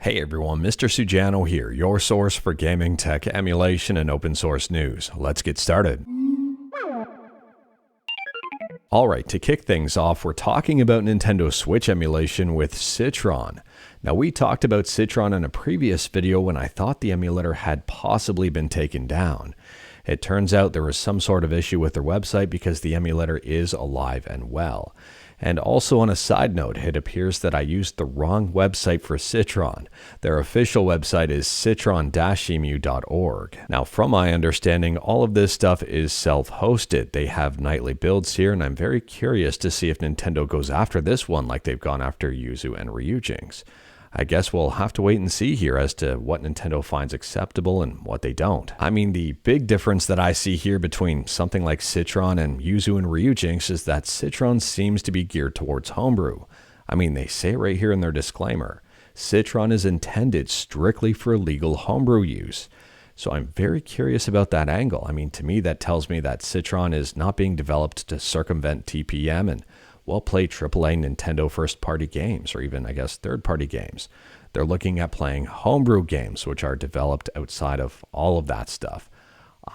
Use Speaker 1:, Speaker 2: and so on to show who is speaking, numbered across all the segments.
Speaker 1: Hey everyone, Mr. Sujano here, your source for gaming, tech, emulation, and open source news. Let's get started. Alright, to kick things off, we're talking about Nintendo Switch emulation with Citron. Now, we talked about Citron in a previous video when I thought the emulator had possibly been taken down. It turns out there was some sort of issue with their website because the emulator is alive and well. And also on a side note, it appears that I used the wrong website for Citron. Their official website is citron-emu.org. Now, from my understanding, all of this stuff is self-hosted. They have nightly builds here, and I'm very curious to see if Nintendo goes after this one like they've gone after Yuzu and Ryujinx. I guess we'll have to wait and see here as to what Nintendo finds acceptable and what they don't. I mean, the big difference that I see here between something like Citron and Yuzu and Ryujinx is that Citron seems to be geared towards homebrew. I mean, they say right here in their disclaimer, Citron is intended strictly for legal homebrew use. So I'm very curious about that angle. I mean, to me, that tells me that Citron is not being developed to circumvent TPM and play AAA Nintendo first-party games, or even, I guess, third-party games. They're looking at playing homebrew games, which are developed outside of all of that stuff.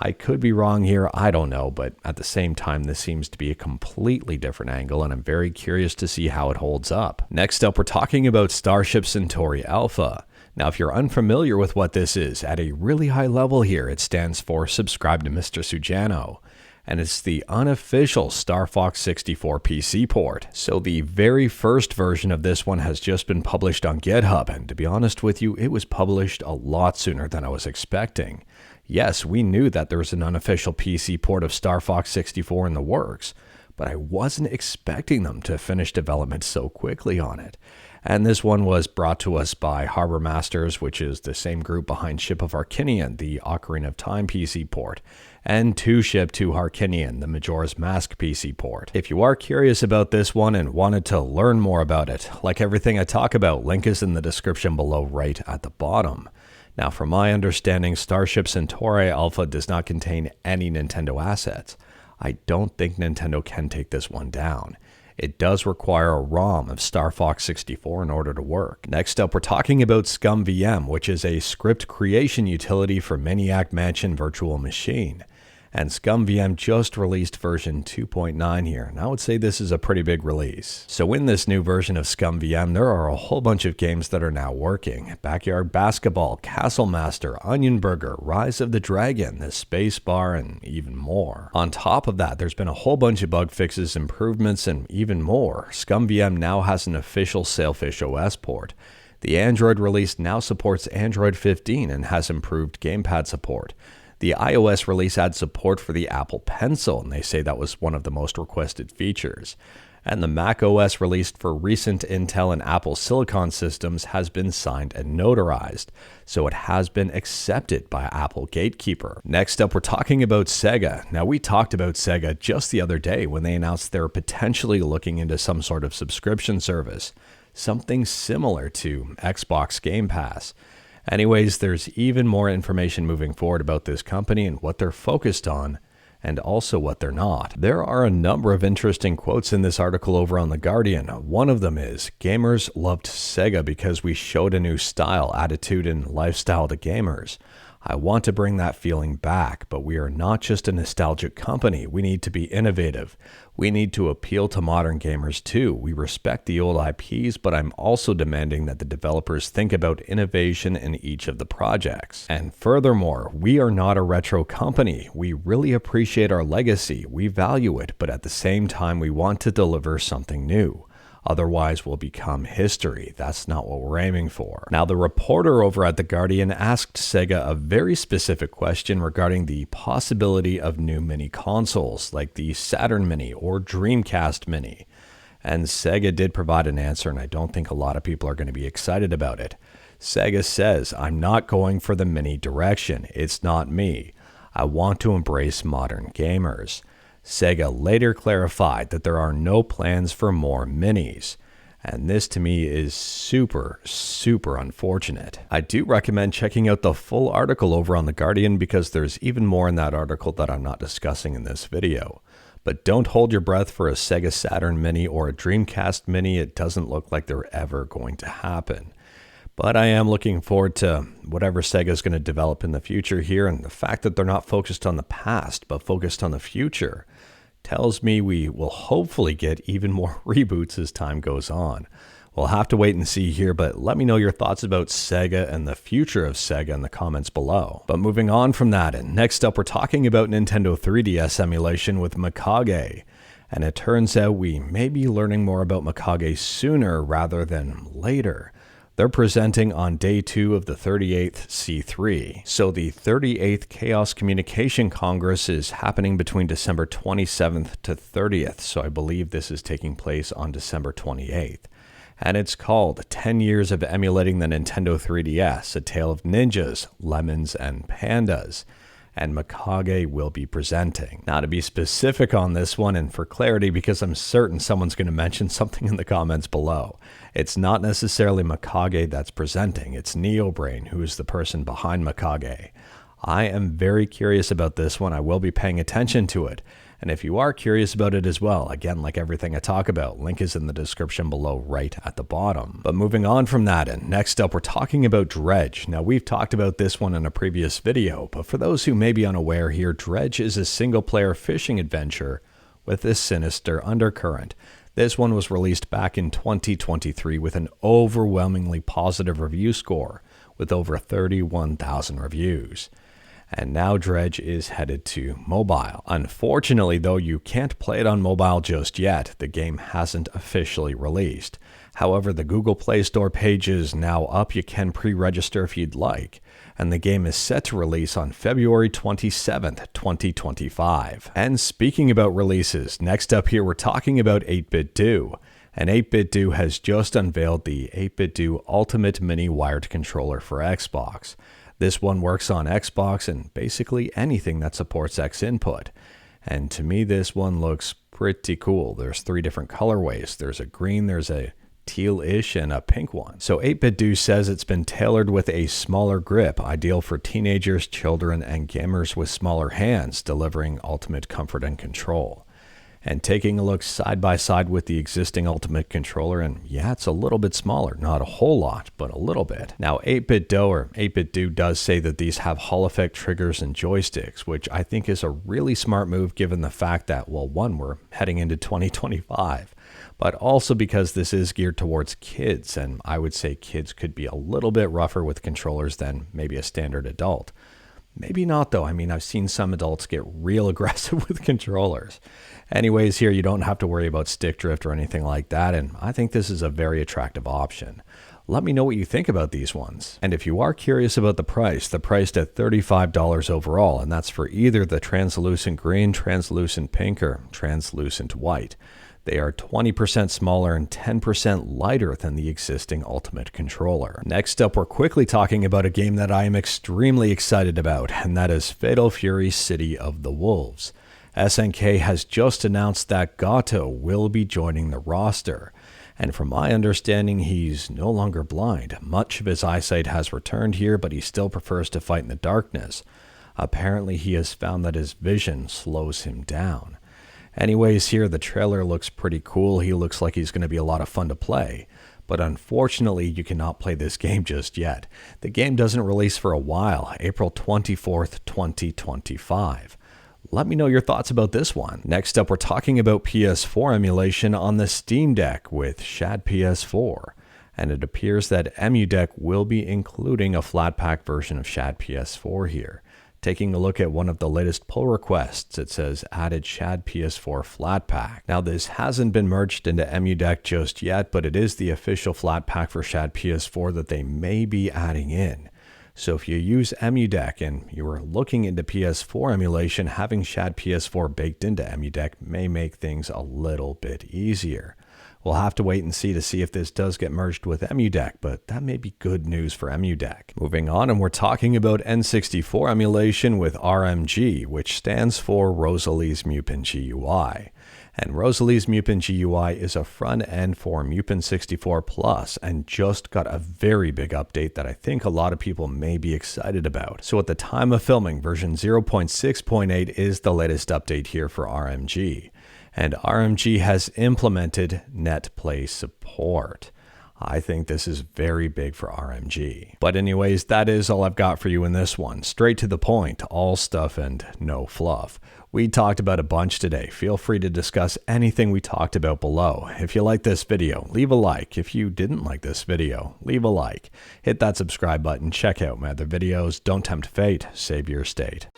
Speaker 1: I could be wrong here, I don't know, but at the same time, this seems to be a completely different angle, and I'm very curious to see how it holds up. Next up, we're talking about Starship Centauri Alpha. Now, if you're unfamiliar with what this is, at a really high level here, it stands for Subscribe to Mr. Sujano. And it's the unofficial Star Fox 64 PC port. So the very first version of this one has just been published on GitHub, and to be honest with you, it was published a lot sooner than I was expecting. Yes, we knew that there was an unofficial PC port of Star Fox 64 in the works, but I wasn't expecting them to finish development so quickly on it. And this one was brought to us by Harbor Masters, which is the same group behind Ship of Harkinian, the Ocarina of Time PC port, and Two Ship to Harkinian, the Majora's Mask PC port. If you are curious about this one and wanted to learn more about it, like everything I talk about, link is in the description below right at the bottom. Now, from my understanding, Starship Centauri Alpha does not contain any Nintendo assets. I don't think Nintendo can take this one down. It does require a ROM of Star Fox 64 in order to work. Next up, we're talking about ScummVM, which is a script creation utility for Maniac Mansion Virtual Machine. And ScummVM just released version 2.9 here, and I would say this is a pretty big release. So in this new version of ScummVM, there are a whole bunch of games that are now working. Backyard Basketball, Castle Master, Onion Burger, Rise of the Dragon, the Space Bar, and even more. On top of that, there's been a whole bunch of bug fixes, improvements, and even more. ScummVM now has an official Sailfish OS port. The Android release now supports Android 15 and has improved gamepad support. The iOS release adds support for the Apple Pencil, and they say that was one of the most requested features. And the macOS released for recent Intel and Apple Silicon systems has been signed and notarized, so it has been accepted by Apple Gatekeeper. Next up, we're talking about Sega. Now, we talked about Sega just the other day when they announced they were potentially looking into some sort of subscription service, something similar to Xbox Game Pass. Anyways, there's even more information moving forward about this company and what they're focused on, and also what they're not. There are a number of interesting quotes in this article over on The Guardian. One of them is, "Gamers loved Sega because we showed a new style, attitude, and lifestyle to gamers. I want to bring that feeling back, but we are not just a nostalgic company. We need to be innovative. We need to appeal to modern gamers too. We respect the old IPs, but I'm also demanding that the developers think about innovation in each of the projects. And furthermore, we are not a retro company. We really appreciate our legacy. We value it, but at the same time, we want to deliver something new. Otherwise, we'll become history. That's not what we're aiming for." Now, the reporter over at The Guardian asked Sega a very specific question regarding the possibility of new mini consoles, like the Saturn Mini or Dreamcast Mini. And Sega did provide an answer, and I don't think a lot of people are going to be excited about it. Sega says, "I'm not going for the mini direction. It's not me. I want to embrace modern gamers." Sega later clarified that there are no plans for more minis, and this to me is super unfortunate. I do recommend checking out the full article over on The Guardian because there's even more in that article that I'm not discussing in this video. But don't hold your breath for a Sega Saturn Mini or a Dreamcast Mini. It doesn't look like they're ever going to happen. But I am looking forward to whatever Sega is going to develop in the future here, and the fact that they're not focused on the past, but focused on the future, tells me we will hopefully get even more reboots as time goes on. We'll have to wait and see here, but let me know your thoughts about Sega and the future of Sega in the comments below. But moving on from that, and next up we're talking about Nintendo 3DS emulation with Mikage. And it turns out we may be learning more about Mikage sooner rather than later. They're presenting on day 2 of the 38th C3. So the 38th Chaos Communication Congress is happening between December 27th to 30th. So I believe this is taking place on December 28th. And it's called 10 Years of Emulating the Nintendo 3DS, A Tale of Ninjas, Lemons, and Pandas. And Mikage will be presenting. Now, to be specific on this one, and for clarity, because I'm certain someone's going to mention something in the comments below, it's not necessarily Mikage that's presenting, it's Neobrain who is the person behind Mikage. I am very curious about this one. I will be paying attention to it. And if you are curious about it as well, again, like everything I talk about, link is in the description below right at the bottom. But moving on from that, and next up, we're talking about Dredge. Now, we've talked about this one in a previous video, but for those who may be unaware here, Dredge is a single-player fishing adventure with a sinister undercurrent. This one was released back in 2023 with an overwhelmingly positive review score, with over 31,000 reviews. And now Dredge is headed to mobile. Unfortunately, though, you can't play it on mobile just yet. The game hasn't officially released. However, the Google Play Store page is now up. You can pre-register if you'd like. And the game is set to release on February 27th, 2025. And speaking about releases, next up here we're talking about 8BitDo. And 8BitDo has just unveiled the 8BitDo Ultimate Mini Wired Controller for Xbox. This one works on Xbox and basically anything that supports X input. And to me, this one looks pretty cool. There's 3 different colorways. There's a green, there's a teal-ish, and a pink one. So 8BitDo says it's been tailored with a smaller grip, ideal for teenagers, children, and gamers with smaller hands, delivering ultimate comfort and control. And taking a look side by side with the existing Ultimate controller, and yeah, it's a little bit smaller, not a whole lot, but a little bit. Now 8BitDo does say that these have Hall effect triggers and joysticks, which I think is a really smart move given the fact that, well, one, we're heading into 2025, but also because this is geared towards kids, and I would say kids could be a little bit rougher with controllers than maybe a standard adult. Maybe not though. I mean, I've seen some adults get real aggressive with controllers. Anyways, here you don't have to worry about stick drift or anything like that, and I think this is a very attractive option. Let me know what you think about these ones. And if you are curious about the price, they're priced at $35 overall, and that's for either the translucent green, translucent pink, or translucent white. They are 20% smaller and 10% lighter than the existing Ultimate controller. Next up, we're quickly talking about a game that I am extremely excited about, and that is Fatal Fury City of the Wolves. SNK has just announced that Gato will be joining the roster. And from my understanding, he's no longer blind. Much of his eyesight has returned here, but he still prefers to fight in the darkness. Apparently, he has found that his vision slows him down. Anyways, here the trailer looks pretty cool. He looks like he's going to be a lot of fun to play. But unfortunately, you cannot play this game just yet. The game doesn't release for a while, April 24th, 2025. Let me know your thoughts about this one. Next up, we're talking about PS4 emulation on the Steam Deck with Shad PS4. And it appears that EmuDeck will be including a flat pack version of Shad PS4 here. Taking a look at one of the latest pull requests, it says added Shad PS4 flat pack. Now this hasn't been merged into EmuDeck just yet, but it is the official flat pack for Shad PS4 that they may be adding in. So if you use EmuDeck and you are looking into PS4 emulation, having Shad PS4 baked into EmuDeck may make things a little bit easier. We'll have to wait and see if this does get merged with EmuDeck, but that may be good news for EmuDeck. Moving on, and we're talking about N64 emulation with RMG, which stands for Rosalies Mupen GUI. And Rosalies Mupen GUI is a front end for Mupen 64 Plus and just got a very big update that I think a lot of people may be excited about. So at the time of filming, version 0.6.8 is the latest update here for RMG. And RMG has implemented NetPlay support. I think this is very big for RMG. But anyways, that is all I've got for you in this one. Straight to the point, all stuff and no fluff. We talked about a bunch today. Feel free to discuss anything we talked about below. If you like this video, leave a like. If you didn't like this video, leave a like. Hit that subscribe button, check out my other videos. Don't tempt fate, save your state.